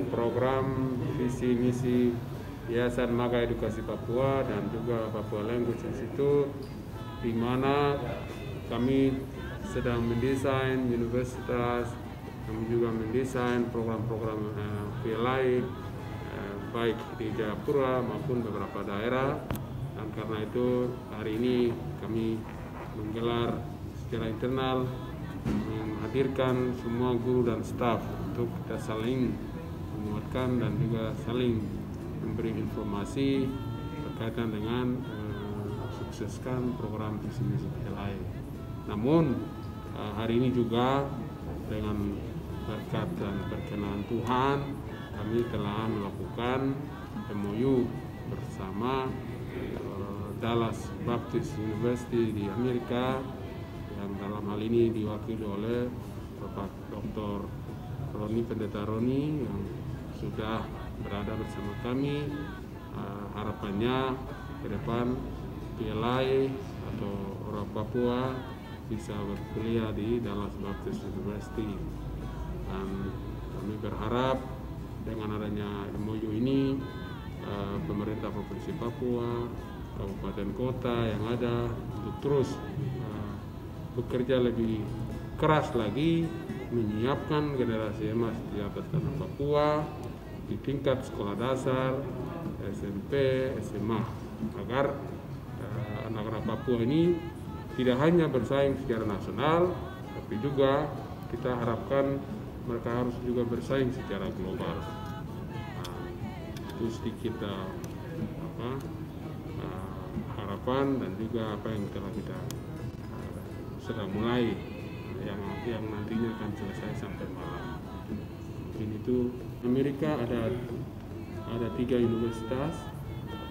Program visi misi Yayasan Maga Edukasi Papua dan juga Papua Language Institute, di mana kami sedang mendesain universitas, kami juga mendesain program-program PLI baik di Jayapura maupun beberapa daerah. Dan karena itu hari ini kami menggelar secara internal, menghadirkan semua guru dan staf untuk kita saling menguatkan dan juga saling memberi informasi berkaitan dengan sukseskan program visi misi PLI. Namun hari ini juga dengan berkat dan berkenan Tuhan, kami telah melakukan MOU bersama Dallas Baptist University di Amerika, yang dalam hal ini diwakili oleh Bapak Dr. Roni Pendeta Roni yang sudah berada bersama kami. Harapannya ke depan PLI atau orang Papua bisa berkuliah di Dallas Baptist University, dan kami berharap dengan adanya MOU ini pemerintah Provinsi Papua, kabupaten kota yang ada untuk terus bekerja lebih keras lagi menyiapkan generasi emas di atas tanah Papua di tingkat sekolah dasar, SMP, SMA, agar anak-anak Papua ini tidak hanya bersaing secara nasional, tapi juga kita harapkan mereka harus juga bersaing secara global. Itu sedikit harapan dan juga apa yang telah kita sedang mulai, yang nantinya akan selesai sampai malam. Mungkin itu Amerika ada 3 universitas,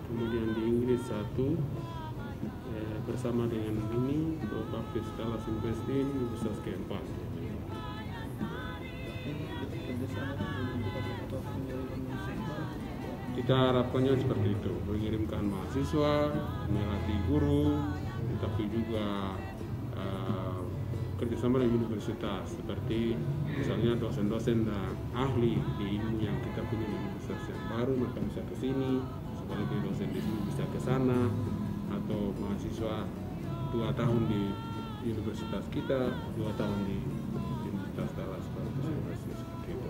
kemudian di Inggris 1, bersama dengan ini Baptist Dallas University, universitas keempat. Kita harapkannya seperti itu, mengirimkan mahasiswa, melatih guru, tapi juga kerjasama dengan universitas, seperti misalnya dosen-dosen dan ahli di ilmu yang kita punya di universitas yang baru, maka bisa ke sini, sebagai dosen di sini bisa ke sana, atau mahasiswa 2 tahun di universitas kita, 2 tahun di Universitas Dallas University, seperti itu.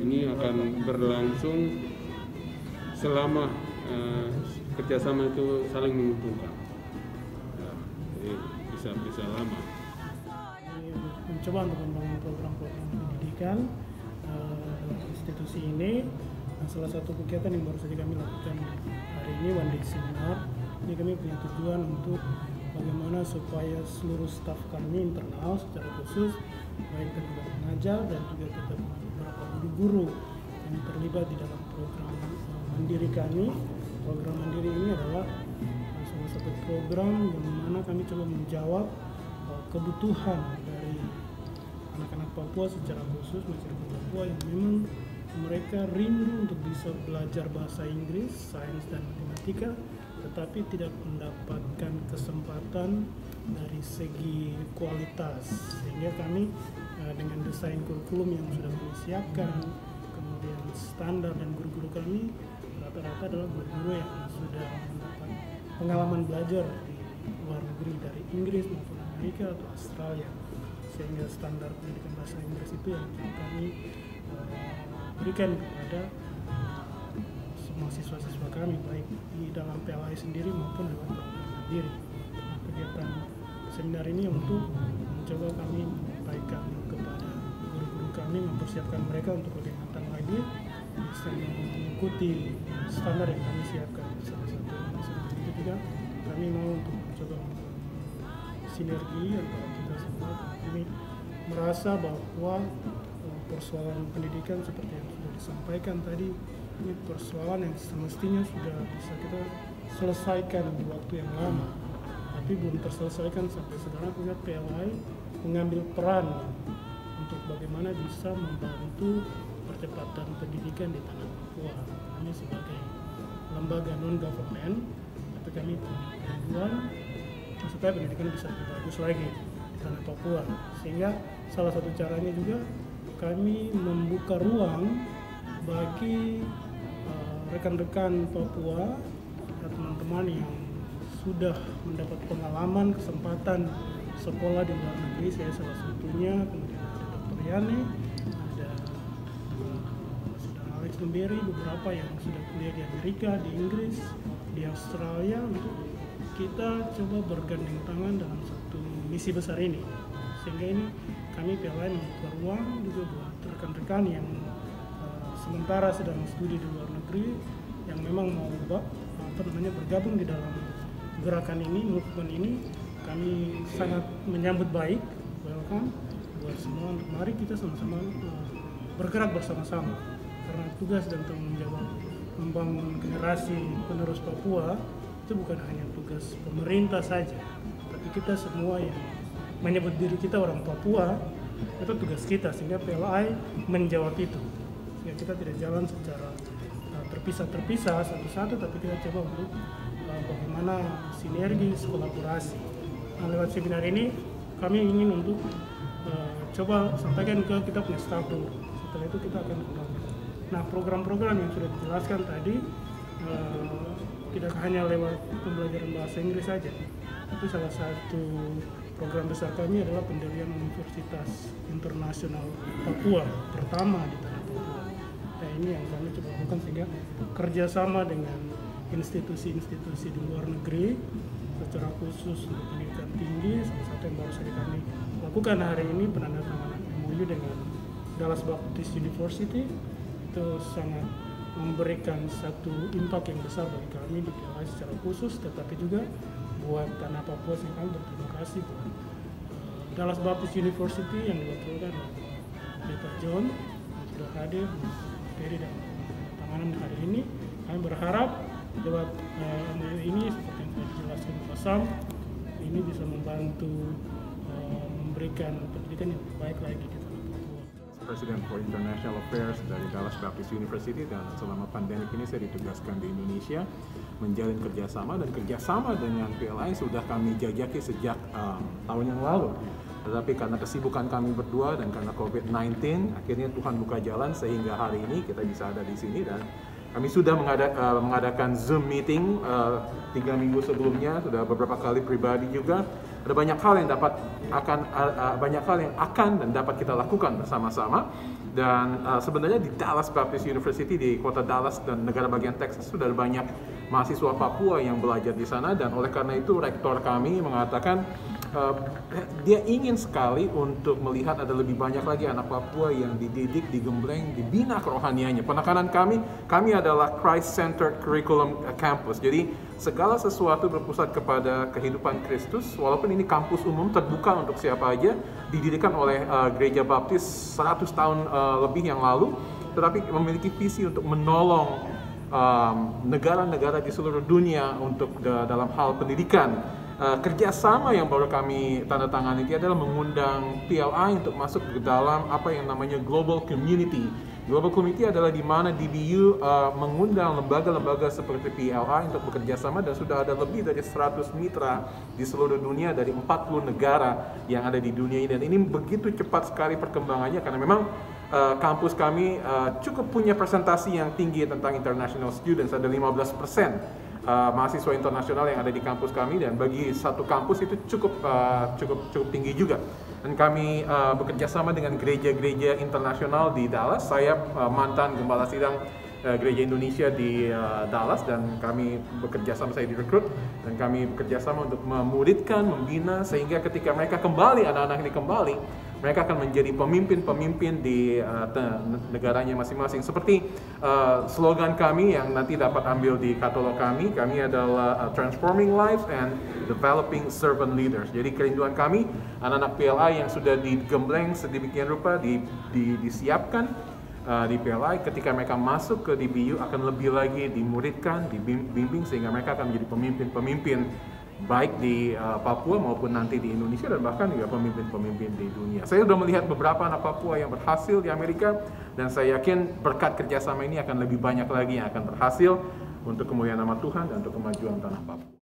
Ini akan berlangsung selama kerjasama itu saling menguntungkan. Bisa lama. Mencoba untuk membangun program-program pendidikan dalam institusi ini. Nah, salah satu kegiatan yang baru saja kami lakukan hari ini, One Day Seminar. Ini kami punya tujuan untuk bagaimana supaya seluruh staf kami internal secara khusus, baik terlibat mengajar dan juga tetap beberapa guru-guru yang terlibat di dalam program mandiri kami. Program mandiri ini adalah salah satu program yang mana kami coba menjawab kebutuhan dari anak-anak Papua secara khusus, masyarakat Papua yang memang mereka rindu untuk bisa belajar bahasa Inggris, sains dan matematika, tetapi tidak mendapatkan kesempatan dari segi kualitas. Sehingga kami dengan desain kurikulum yang sudah kami siapkan, kemudian standar dan guru-guru kami rata-rata adalah guru-guru yang sudah mendapat pengalaman belajar di luar negeri dari Inggris maupun Amerika atau Australia, sehingga standar pendidikan bahasa Inggris itu yang kami berikan kepada semua siswa-siswa kami, baik di dalam PLI sendiri maupun lewat program mandiri. Nah, kegiatan seminar ini untuk mencoba kami menyampaikan kepada guru-guru kami, mempersiapkan mereka untuk lebih matang lagi bisa mengikuti standar yang kami siapkan. Salah satu itu juga kami mau untuk mencoba sinergi antara kita semua. Kami merasa bahwa persoalan pendidikan seperti yang sudah disampaikan tadi, ini persoalan yang semestinya sudah bisa kita selesaikan di waktu yang lama, tapi belum terselesaikan sampai sekarang. Kita PLI mengambil peran untuk bagaimana bisa membantu percepatan pendidikan di tanah Papua. Kami sebagai lembaga non-government, tapi kami punya tujuan supaya pendidikan bisa lebih bagus lagi di tanah Papua. Sehingga salah satu caranya juga kami membuka ruang bagi rekan-rekan Papua dan teman-teman yang sudah mendapat pengalaman, kesempatan sekolah di luar negeri. Saya salah satunya, kemudian ada Dr. Yani, ada Saudara Alex Memberi, beberapa yang sudah kuliah di Amerika, di Inggris, di Australia. Gitu. Kita coba bergandeng tangan dalam satu misi besar ini, sehingga ini kami PLI membuka ruang juga buat rekan-rekan yang sementara sedang studi di luar negeri, yang memang mau bergabung di dalam gerakan ini, movement ini. Kami sangat menyambut baik, welcome buat semua. Mari kita sama-sama bergerak bersama-sama, karena tugas dan tanggung jawab membangun generasi penerus Papua itu bukan hanya tugas pemerintah saja, tapi kita semua yang menyebut diri kita orang Papua, itu tugas kita, sehingga PLI menjawab itu. Sehingga kita tidak jalan secara terpisah-terpisah satu-satu, tapi kita coba untuk bagaimana sinergis, kolaborasi. Nah, lewat seminar ini kami ingin untuk coba sampaikan ke kita punya staff dulu. Setelah itu kita akan kembali. Nah, program-program yang sudah dijelaskan tadi tidak hanya lewat pembelajaran bahasa Inggris saja, tapi salah satu program besar kami adalah pendirian Universitas Internasional Papua pertama di tanah Papua. Nah, ini yang kami coba lakukan, sehingga kerjasama dengan institusi-institusi di luar negeri secara khusus untuk pendidikan tinggi. Salah satu yang baru saja kami lakukan hari ini penandatanganan MOU dengan Dallas Baptist University. Itu sangat memberikan satu impact yang besar bagi kami di PLI secara khusus, tetapi juga buat tanah Papua. Sehingga kami berterima kasih buat Dallas Baptist University yang diwakilkan oleh Pendeta John yang sudah hadir, Peri dan tanganan hari ini. Kami berharap lewat MOU ini, seperti yang telah dijelaskan Pak Sam, ini bisa membantu memberikan pendidikan yang lebih baik lagi di tanah Papua. President for International Affairs dari Dallas Baptist University, dan selama pandemik ini saya ditugaskan di Indonesia menjalin kerjasama dengan PLI sudah kami jajaki sejak tahun yang lalu. Tetapi karena kesibukan kami berdua dan karena COVID-19, akhirnya Tuhan buka jalan sehingga hari ini kita bisa ada di sini, dan kami sudah mengadakan Zoom meeting 3 minggu sebelumnya, sudah beberapa kali pribadi juga. Ada banyak hal yang akan dan dapat kita lakukan bersama-sama. Dan sebenarnya di Dallas Baptist University di kota Dallas dan negara bagian Texas sudah ada banyak mahasiswa Papua yang belajar di sana, dan oleh karena itu rektor kami mengatakan dia ingin sekali untuk melihat ada lebih banyak lagi anak Papua yang dididik, digembleng, dibina kerohaniannya. Penekanan kami adalah Christ-centered curriculum campus. Jadi segala sesuatu berpusat kepada kehidupan Kristus, walaupun ini kampus umum terbuka untuk siapa aja, didirikan oleh Gereja Baptis 100 tahun lebih yang lalu, tetapi memiliki visi untuk menolong negara-negara di seluruh dunia untuk dalam hal pendidikan. Kerjasama yang baru kami tanda tangan ini adalah mengundang PLI untuk masuk ke dalam apa yang namanya Global Community. Global Community adalah di mana DBU mengundang lembaga-lembaga seperti PLI untuk bekerja sama, dan sudah ada lebih dari 100 mitra di seluruh dunia dari 40 negara yang ada di dunia ini. Dan ini begitu cepat sekali perkembangannya karena memang kampus kami cukup punya presentasi yang tinggi tentang international students, ada 15% mahasiswa internasional yang ada di kampus kami, dan bagi satu kampus itu cukup tinggi juga. Dan kami bekerja sama dengan gereja-gereja internasional di Dallas. Saya mantan gembala sidang gereja Indonesia di Dallas, dan kami bekerja sama, saya direkrut, dan kami bekerja sama untuk memuridkan, membina, sehingga ketika mereka kembali, anak-anak ini kembali, mereka akan menjadi pemimpin-pemimpin di negaranya masing-masing. Seperti slogan kami yang nanti dapat ambil di katalog kami adalah Transforming Lives and Developing Servant Leaders. Jadi kerinduan kami, anak-anak PLI yang sudah digembleng sedemikian rupa, disiapkan di PLI, ketika mereka masuk ke DBU akan lebih lagi dimuridkan, dibimbing, sehingga mereka akan menjadi pemimpin-pemimpin baik di Papua maupun nanti di Indonesia, dan bahkan juga pemimpin-pemimpin di dunia. Saya sudah melihat beberapa anak Papua yang berhasil di Amerika, dan saya yakin berkat kerjasama ini akan lebih banyak lagi yang akan berhasil untuk kemuliaan nama Tuhan dan untuk kemajuan tanah Papua.